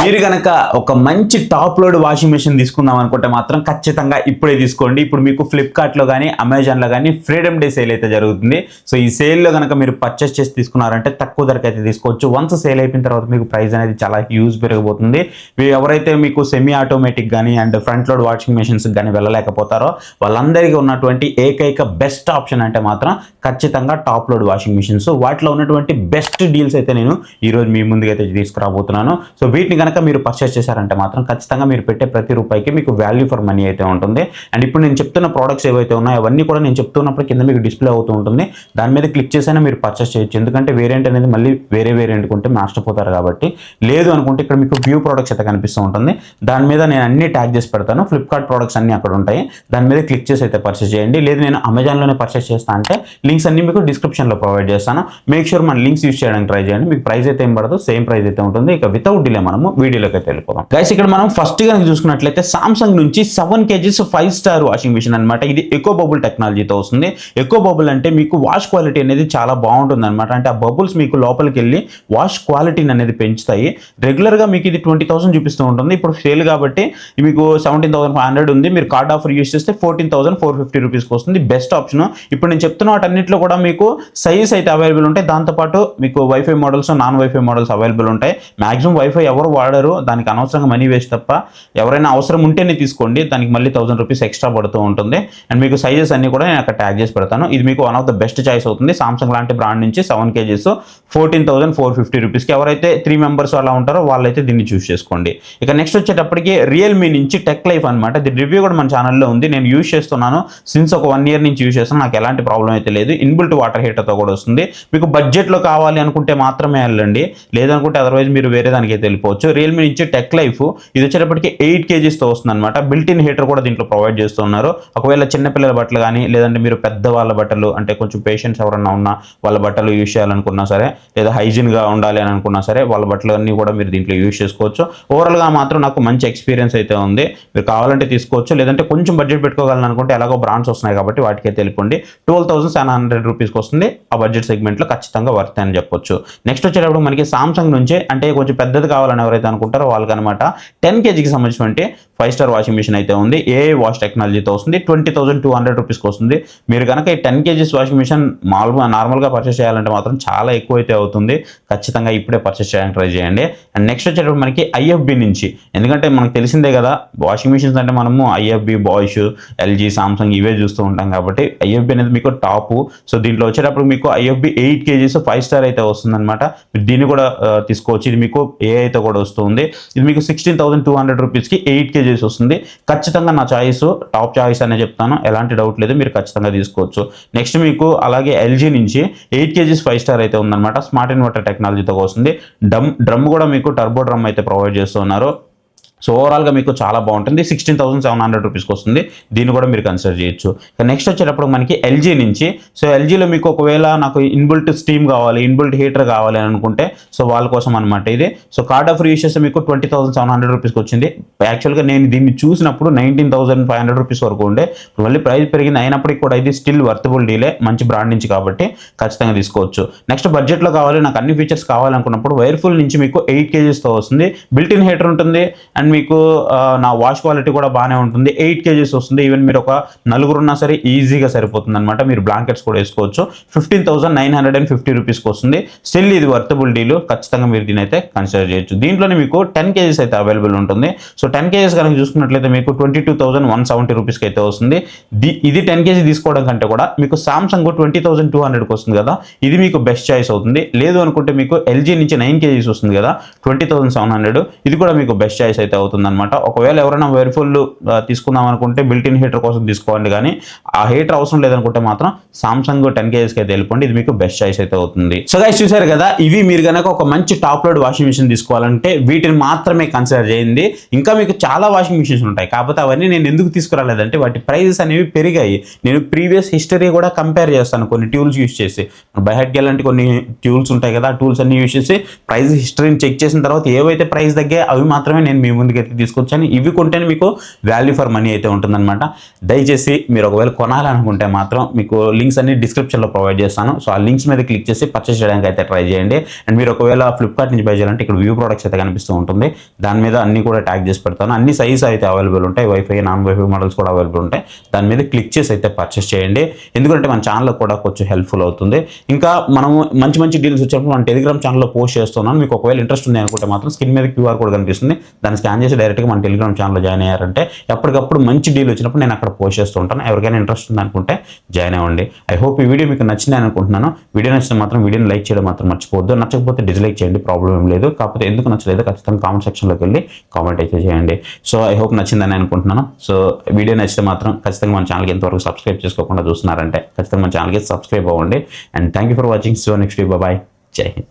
మీరు గనక ఒక మంచి టాప్ లోడ్ వాషింగ్ మెషిన్ తీసుకుందాం అనుకుంటే మాత్రం ఖచ్చితంగా ఇప్పుడే తీసుకోండి. ఇప్పుడు మీకు ఫ్లిప్కార్ట్లో కానీ అమెజాన్లో కానీ ఫ్రీడమ్ డే సేల్ అయితే జరుగుతుంది. సో ఈ సేల్లో కనుక మీరు పర్చేస్ చేసి తీసుకున్నారంటే తక్కువ ధరకు అయితే తీసుకోవచ్చు. వన్స్ సేల్ అయిపోయిన తర్వాత మీకు ప్రైస్ అనేది చాలా హ్యూజ్ పెరిగిపోతుంది. ఎవరైతే మీకు సెమీ ఆటోమేటిక్ కానీ and front load washing machines కానీ వెళ్ళలేకపోతారో వాళ్ళందరికీ ఉన్నటువంటి ఏకైక బెస్ట్ ఆప్షన్ అంటే మాత్రం ఖచ్చితంగా టాప్ లోడ్ వాషింగ్ మెషిన్స్. వాటిలో ఉన్నటువంటి బెస్ట్ డీల్స్ అయితే నేను ఈరోజు మీ ముందుకైతే తీసుకురాబోతున్నాను. సో వీటిని కనుక మీరు పర్చేస్ చేశారంటే మాత్రం ఖచ్చితంగా మీరు పెట్టే ప్రతి రూపాయికి మీకు వాల్యూ ఫర్ మనీ అయితే ఉంటుంది. అండ్ ఇప్పుడు నేను చెప్తున్న ప్రోడక్ట్స్ ఏవైతే ఉన్నాయో అవన్నీ కూడా నేను చెప్తున్నప్పుడు కింద మీకు డిస్ప్లే అవుతూ ఉంటుంది. దాని మీద క్లిక్ చేసైనా మీరు పర్చేస్ చేయొచ్చు. ఎందుకంటే వేరియంట్ అనేది మళ్ళీ వేరే వేరియంట్ ఉంటే నష్టపోతారు కాబట్టి. లేదు అనుకుంటే ఇక్కడ మీకు వ్యూ ప్రోడక్ట్స్ అయితే కనిపిస్తూ ఉంటుంది. దాని మీద నేను అన్ని ట్యాగ్ చేసి పెడతాను. ఫ్లిప్కార్ట్ ప్రోడక్ట్స్ అన్ని అక్కడ ఉంటాయి. దాని మీద క్లిక్ చేసి అయితే పర్చేస్ చేయండి. లేదు నేను అమెజాన్లోనే పర్చేస్ చేస్తా అంటే లింక్స్ అన్ని మీకు డిస్క్రిప్షన్లో ప్రొవైడ్ చేస్తాను. మేక్ షూర్ మన లింక్స్ యూస్ చేయడానికి ట్రై చేయండి. మీకు ప్రైస్ అయితే ఏం పడదు, సేమ్ ప్రైస్ అయితే ఉంటుంది. ఇక వితౌట్ డిలే మనము వీడియోలోకి అయితే వెళ్ళిపోదాం. గైస్ ఇక్కడ మనం ఫస్ట్ కనుక చూసుకున్నట్లయితే సామ్సంగ్ నుంచి 7 kgs 5 స్టార్ వాషింగ్ మెషిన్ అనమాట. ఇది ఎకో బబుల్ టెక్నాలజీతో వస్తుంది. ఎకో బబుల్ అంటే మీకు వాష్ క్వాలిటీ అనేది చాలా బాగుంటుంది అనమాట. అంటే ఆ బబుల్స్ మీకు లోపలికి వెళ్ళి వాష్ క్వాలిటీని అనేది పెంచుతాయి. రెగ్యులర్గా మీకు ఇది 20,000 చూపిస్తూ ఉంటుంది. ఇప్పుడు సేల్ కాబట్టి మీకు 17,500 ఉంది. మీరు కార్డ్ ఆఫర్ యూస్ చేస్తే 14,450 రూపీస్కి వస్తుంది. Best option. ఇప్పుడు నేను చెప్తున్న వాటన్నిటిలో కూడా మీకు సైజ్ అయితే అవైలబుల్ ఉంటాయి. దాంతోపాటు మీకు wifi models, non wifi models available ఉంటాయి. మాక్సిమం వైఫై ఎవరు వాడరు, దానికి అనవసరంగా మనీ వేస్ట్ తప్ప. ఎవరైనా అవసరం ఉంటేనే తీసుకోండి. దానికి మళ్ళీ 1,000 రూపీస్ ఎక్స్ట్రా పడుతూ ఉంటుంది. అండ్ మీకు సైజెస్ అన్ని కూడా నేను అక్కడ ట్యాగ్ చేసి పెడతాను. ఇది మీకు one of the best choice అవుతుంది. సామ్సంగ్ లాంటి బ్రాండ్ నుంచి 7 kgs 14,450 రూపీస్కి ఎవరైతే 3 మెంబర్స్ అలా ఉంటారో వాళ్ళైతే దీన్ని చూస్ చేసుకోండి. ఇక నెక్స్ట్ వచ్చేటప్పటికి రియల్మీ నుంచి టెక్ లైఫ్ అనమాట. దీని రివ్యూ కూడా మన ఛానల్లో ఉంది. నేను యూస్ చేస్తున్నాను. సిన్స్ ఒక 1 year నుంచి యూస్ చేస్తాను. నాకు ఎలాంటి ప్రాబ్లం అయితే లేదు. ఇన్బిల్ట్ వాటర్ హీటర్తో కూడా వస్తుంది. మీకు బడ్జెట్లో కావాలి అనుకుంటే మాత్రమే వెళ్ళండి. లేదనుకుంటే అదర్వైజ్ మీరు వేరే దానికి అయితే వెళ్ళిపోవచ్చు. రియల్మీ నుంచి టెక్ లైఫ్ ఇది వచ్చేటప్పటికి 8 kgsతో వస్తుంది అనమాట. బిల్ట్ ఇన్ హీటర్ కూడా దీంట్లో ప్రొవైడ్ చేస్తున్నారు. ఒకవేళ చిన్నపిల్లల బట్టలు కానీ లేదంటే మీరు పెద్దవాళ్ళ బట్టలు అంటే కొంచెం పేషెంట్స్ ఎవరన్నా ఉన్నా వాళ్ళ బట్టలు యూస్ చేయాలనుకున్నా సరే, లేదా హైజీన్గా ఉండాలి అని అనుకున్నా సరే వాళ్ళ బట్టలు అన్నీ కూడా మీరు దీంట్లో యూస్ చేసుకోవచ్చు. ఓవరాల్గా మాత్రం నాకు మంచి ఎక్స్పీరియన్స్ అయితే ఉంది. మీరు కావాలంటే తీసుకోవచ్చు. లేదంటే కొంచెం బడ్జెట్ పెట్టుకోగలను అనుకుంటే ఎలాగో బ్రాండ్స్ వస్తున్నాయి కాబట్టి వాటికైతే వెళ్ళిపోండి. 12,700 రూపీస్కి వస్తుంది. ఆ బడ్జెట్ సెగ్మెంట్లో ఖచ్చితంగా వర్త్ అని చెప్పొచ్చు. నెక్స్ట్ వచ్చేటప్పుడు మనకి సామ్సంగ్ నుంచే అంటే కొంచెం పెద్దది కావాలని ఎవరైతే అనుకుంటారో వాళ్ళకి అనమాట 10 kgకి సంబంధించినటువంటి 5 స్టార్ వాషింగ్ మెషిన్ అయితే ఉంది. ఏఐ వాష్ టెక్నాలజీతో వస్తుంది. 20,200 రూపీస్కి వస్తుంది. మీరు కనుక ఈ 10 kgs వాషింగ్ మెషిన్ నార్మల్గా పర్చేస్ చేయాలంటే మాత్రం చాలా ఎక్కువ అయితే అవుతుంది. ఖచ్చితంగా ఇప్పుడే పర్చేస్ చేయడానికి ట్రై చేయండి. అండ్ నెక్స్ట్ వచ్చేటప్పుడు మనకి ఐఎఫ్బి నుంచి, ఎందుకంటే మనకు తెలిసిందే కదా వాషింగ్ మెషిన్స్ అంటే మనము ఐఎఫ్బి, బాయ్స్, ఎల్జీ, సామ్సంగ్ ఇవే చూస్తూ ఉంటాం కాబట్టి ఐఎఫ్బి అనేది మీకు టాప్. సో దీంట్లో వచ్చేటప్పుడు మీకు ఐఎఫ్బి 8 kgs 5 స్టార్ అయితే వస్తుంది అనమాట. దీన్ని కూడా తీసుకోవచ్చు. ఇది మీకు ఏఐతో కూడా వస్తుంది. ఇది మీకు 16,200 రూపీస్కి 8 kgs వస్తుంది. ఖచ్చితంగా నా చాయిస్ టాప్ చాయిస్ అనే చెప్తాను. ఎలాంటి డౌట్ లేదు, మీరు ఖచ్చితంగా తీసుకోవచ్చు. నెక్స్ట్ మీకు అలాగే ఎల్జీ నుంచి 8 kgs 5 స్టార్ అయితే ఉందన్నమాట. స్మార్ట్ ఇన్వర్టర్ టెక్నాలజీతో వస్తుంది. డ్రమ్ కూడా మీకు టర్బో డ్రమ్ అయితే ప్రొవైడ్ చేస్తున్నారు. సో ఓవరాల్గా మీకు చాలా బాగుంటుంది. 16,700 రూపీస్కి వస్తుంది. దీన్ని కూడా మీరు కన్సిడర్ చేయొచ్చు. నెక్స్ట్ వచ్చేటప్పుడు మనకి ఎల్జీ నుంచి, సో ఎల్జీలో మీకు ఒకవేళ నాకు ఇన్బిల్ట్ స్టీమ్ కావాలి, ఇన్బిల్ట్ హీటర్ కావాలి అని అనుకుంటే సో వాళ్ళ కోసం అనమాట ఇది. సో కార్డ్ ఆఫర్ యూస్ చేస్తే మీకు 20,700 రూపీస్కి వచ్చింది. యాక్చువల్గా నేను దీన్ని చూసినప్పుడు 19,500 రూపీస్ వరకు ఉండే. మళ్ళీ ప్రైస్ పెరిగింది. అయినప్పటికీ కూడా ఇది స్టిల్ వర్తబుల్ డీలే, మంచి బ్రాండ్ నుంచి కాబట్టి ఖచ్చితంగా తీసుకోవచ్చు. నెక్స్ట్ బడ్జెట్లో కావాలి, నాకు అన్ని ఫీచర్స్ కావాలనుకున్నప్పుడు వైర్ఫుల్ నుంచి మీకు 8 kgsతో వస్తుంది. బిల్ట్ ఇన్ హీటర్ ఉంటుంది. అండ్ మీకు నా వాష్ క్వాలిటీ కూడా బాగానే ఉంటుంది. 8 kgs వస్తుంది. ఈవెన్ మీరు ఒక నలుగురు ఉన్నా సరే ఈజీగా సరిపోతుంది అనమాట. మీరు బ్లాంకెట్స్ కూడా వేసుకోవచ్చు. 15,950 రూపీస్కి వస్తుంది. స్టిల్ ఇది వర్తబుల్ డీల్. ఖచ్చితంగా మీరు దీని అయితే కన్సిడర్ చేయొచ్చు. దీంట్లోనే మీకు 10 kgs అయితే అవైలబుల్ ఉంటుంది. సో 10 kgs కనుక చూసుకున్నట్లయితే మీకు 22,170 రూపీస్కి అయితే వస్తుంది. ఇది 10 kg తీసుకోవడం కంటే కూడా మీకు సామ్సంగ్ 20,200కి వస్తుంది కదా, ఇది మీకు బెస్ట్ చాయిస్ అవుతుంది. లేదు అనుకుంటే మీకు ఎల్జీ నుంచి 9 kgs వస్తుంది కదా, 20,700. ఇది కూడా మీకు బెస్ట్ చాయిస్ అయితే అవుతుంది అనమాట. ఒకవేళ ఎవరైనా వైర్ఫుల్ తీసుకుందాం అనుకుంటే బిల్ట్ ఇన్ హీటర్ కోసం తీసుకోండి. కానీ ఆ హీటర్ అవసరం లేదనుకుంటే మాత్రం సామ్సంగ్ 10 kgsకి అయితే వెళ్ళిపోండి. ఇది మీకు బెస్ట్ చాయిస్ అయితే అవుతుంది. సో గైస్ చూసారు కదా, ఇవి మీరు కనుక ఒక మంచి టాప్ లోడ్ వాషింగ్ మెషిన్ తీసుకోవాలంటే వీటిని మాత్రమే కన్సిడర్ చేయండి. ఇంకా మీకు చాలా వాషింగ్ మెషిన్స్ ఉంటాయి. కాకపోతే అవన్నీ నేను ఎందుకు తీసుకురాలేదంటే వాటి ప్రైజెస్ అనేవి పెరిగాయి. నేను ప్రీవియస్ హిస్టరీ కూడా కంపేర్ చేస్తాను కొన్ని టూల్స్ యూస్ చేసి. బయటకి వెళ్ళాలంటే కొన్ని టూల్స్ ఉంటాయి కదా, ఆ టూల్స్ అన్ని యూస్ చేసి ప్రైస్ హిస్టరీని చెక్ చేసిన తర్వాత ఏవైతే ప్రైస్ తగ్గాయి అవి మాత్రమే నేను మీ ముందుకైతే తీసుకొచ్చాను. ఇవి కొంటేనే మీకు వాల్యూ ఫర్ మనీ అయితే ఉంటుందన్నమాట. దయచేసి మీరు ఒకవేళ కొనాలనుకుంటే మాత్రం మీకు లింక్స్ అన్ని డిస్క్రిప్షన్లో ప్రొవైడ్ చేస్తాను. సో ఆ లింక్స్ మీద క్లిక్ చేసి పర్చేస్ చేయడానికి అయితే ట్రై చేయండి. అండ్ మీరు ఒకవేళ ఫ్లిప్కార్ట్ నుంచి బై చేయాలంటే ఇక్కడ వ్యూ ప్రొడక్ట్స్ అయితే కనిపిస్తూ ఉంటుంది. దాని మీద అన్ని కూడా ట్యాగ్ చేసి పెడతాను. అన్ని సైజ్ అయితే అవైలబుల్ ఉంటాయి. వైఫై నాన్ వైఫై మోడల్స్ కూడా అవైలబుల్ ఉంటాయి. దాని మీద క్లిక్ చేసి అయితే పర్చేస్ చేయండి. ఎందుకంటే మన ఛానల్ కూడా కొంచెం హెల్ప్ఫుల్ అవుతుంది. ఇంకా మనము మంచి మంచి డీల్స్ వచ్చినప్పుడు మన టెలిగ్రామ్ ఛానల్లో పోస్ట్ చేస్తున్నాను. మీకు ఒకవేళ ఇంట్రెస్ట్ ఉంది అనుకుంటే మాత్రం స్క్రీన్ మీద QR కోడ్ కనిపిస్తుంది. దాన్ని స్కాన్ చేసి డైరెక్ట్గా మన టెలిగ్రామ్ ఛానల్లో జాయిన్ అయ్యారంటే ఎప్పటికప్పుడు మంచి డీల్ వచ్చినప్పుడు నేను అక్కడ పోస్ట్ చేస్తూ ఉంటాను. ఎవరికైనా ఇంట్రెస్ట్ ఉంది అనుకుంటే జాయిన్ అవ్వండి. ఐ హోప్ ఈ వీడియో మీకు నచ్చింది అనుకుంటున్నాను. వీడియో నచ్చితే మాత్రం వీడియోని లైక్ చేయడం మాత్రం మర్చిపోవద్దు. నచ్చకపోతే డిస్లైక్ చేయండి, ప్రాబ్లం ఏం లేదు. కాకపోతే ఎందుకు నచ్చలేదో ఖచ్చితంగా కామెంట్ సెక్షన్లోకి వెళ్ళి కామెంట్ అయితే చేయండి. సో ఐ హోప్ నచ్చిందని అనుకుంటున్నాను. సో వీడియో నచ్చితే మాత్రం ఖచ్చితంగా మన ఛానల్కి ఎంతవరకు సబ్స్క్రైబ్ చేసుకోకుండా చూస్తున్నారంటే ఖచ్చితంగా మన ఛానల్కి సబ్స్క్రైబ్ అవ్వండి. And thank you for watching. So next video bye. జై హింద్.